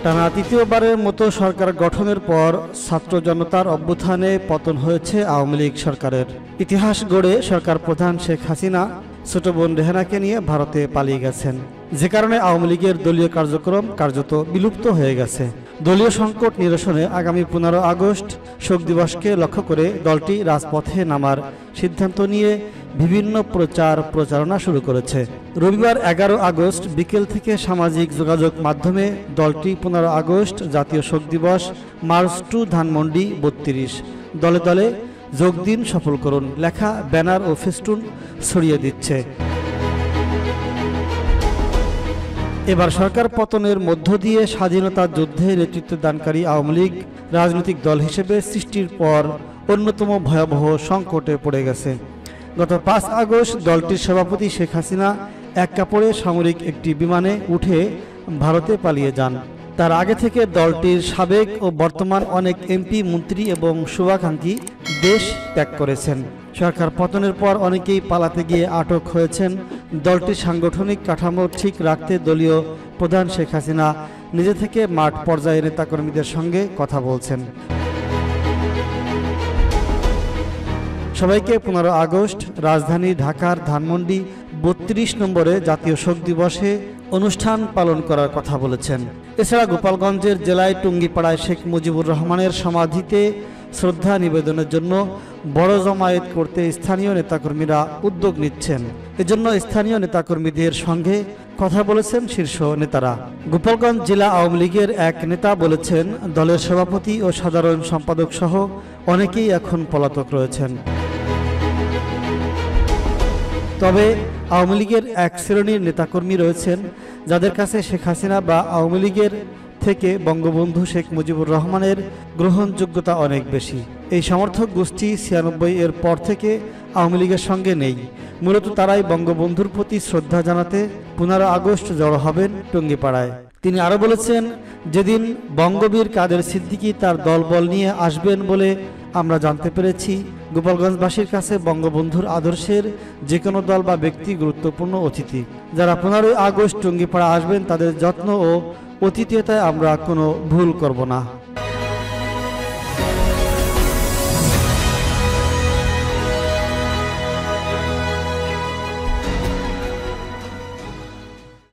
টানা তৃতীয়বারের মতো সরকার গঠনের পর ছাত্র জনতার অভ্যুত্থানে পতন হয়েছে আওয়ামী লীগ সরকারের। ইতিহাস গড়ে সরকার প্রধান শেখ হাসিনা ছোট বোন রেহানাকে নিয়ে ভারতে পালিয়ে গেছেন, যে কারণে আওয়ামী লীগের দলীয় কার্যক্রম কার্যত বিলুপ্ত হয়ে গেছে। দলীয় সংকট নিরসনে আগামী 15 আগস্ট শোক দিবসকে লক্ষ্য করে দলটি রাজপথে নামার সিদ্ধান্ত নিয়ে বিভিন্ন প্রচারণা শুরু করেছে। রবিবার 11 আগস্ট বিকেল থেকে সামাজিক যোগাযোগ মাধ্যমে দলটি 15 আগস্ট জাতীয় শোক দিবস মার্চ টু ধানমন্ডি 32 দলে দলে যোগ দিন সফল করুন লেখা ব্যানার ও ফেস্টুন ছড়িয়ে দিচ্ছে। এবার সরকার পতনের মধ্য দিয়ে স্বাধীনতা যুদ্ধে নেতৃত্ব দানকারী আওয়ামী লীগ রাজনৈতিক দল হিসেবে সৃষ্টির পর অন্যতম ভয়াবহ সংকটে পড়ে গেছে। গত 5 আগস্ট দলটির সভাপতি শেখ হাসিনা এক কাপড়ে সামরিক একটি বিমানে উঠে ভারতে পালিয়ে যান। তার আগে থেকে দলটির সাবেক ও বর্তমান অনেক এমপি, মন্ত্রী এবং শুভাকাঙ্ক্ষী দেশ ত্যাগ করেছেন। সরকার পতনের পর অনেকেই পালাতে গিয়ে আটক হয়েছেন। দলটির সাংগঠনিক কাঠামো ঠিক রাখতে দলীয় প্রধান শেখ হাসিনা নিজে থেকে মাঠ পর্যায়ে নেতাকর্মীদের সঙ্গে কথা বলছেন। সবাইকে 15 আগস্ট রাজধানী ঢাকার ধানমন্ডি 32 নম্বরে জাতীয় শোক দিবসে অনুষ্ঠান পালন করার কথা বলেছেন। এছাড়া গোপালগঞ্জের জেলায় টুঙ্গিপাড়ায় শেখ মুজিবুর রহমানের সমাধিতে শ্রদ্ধা নিবেদনের জন্য বড় জমায়েত করতে স্থানীয় নেতাকর্মীরা উদ্যোগ নিচ্ছেন। এজন্য স্থানীয় নেতাকর্মীদের সঙ্গে কথা বলেছেন শীর্ষ নেতারা। গোপালগঞ্জ জেলা আওয়ামী লীগের এক নেতা বলেছেন, দলের সভাপতি ও সাধারণ সম্পাদক সহ অনেকেই এখন পলাতক রয়েছেন। তবে আওয়ামী লীগের এক শ্রেণীর নেতাকর্মী রয়েছেন যাদের কাছে শেখ হাসিনা বা আওয়ামী লীগের থেকে বঙ্গবন্ধু শেখ মুজিবুর রহমানের গ্রহণযোগ্যতা অনেক বেশি। এই সমর্থক গোষ্ঠী 96 এর পর থেকে আওয়ামী লীগের সঙ্গে নেই। মূলত তারাই বঙ্গবন্ধুর প্রতি শ্রদ্ধা জানাতে 15 আগস্ট জড়ো হবেন টুঙ্গিপাড়ায়। তিনি আরও বলেছেন, যেদিন বঙ্গবীর কাদের সিদ্দিকী তার দলবল নিয়ে আসবেন বলে আমরা জানতে পেরেছি, গোপালগঞ্জবাসীর কাছে বঙ্গবন্ধুর আদর্শের যে কোনো দল বা ব্যক্তি গুরুত্বপূর্ণ অতিথি। যারা 15 আগস্ট টুঙ্গিপাড়া আসবেন তাদের যত্ন ও অতিথিয়তায় আমরা কোনো ভুল করব না।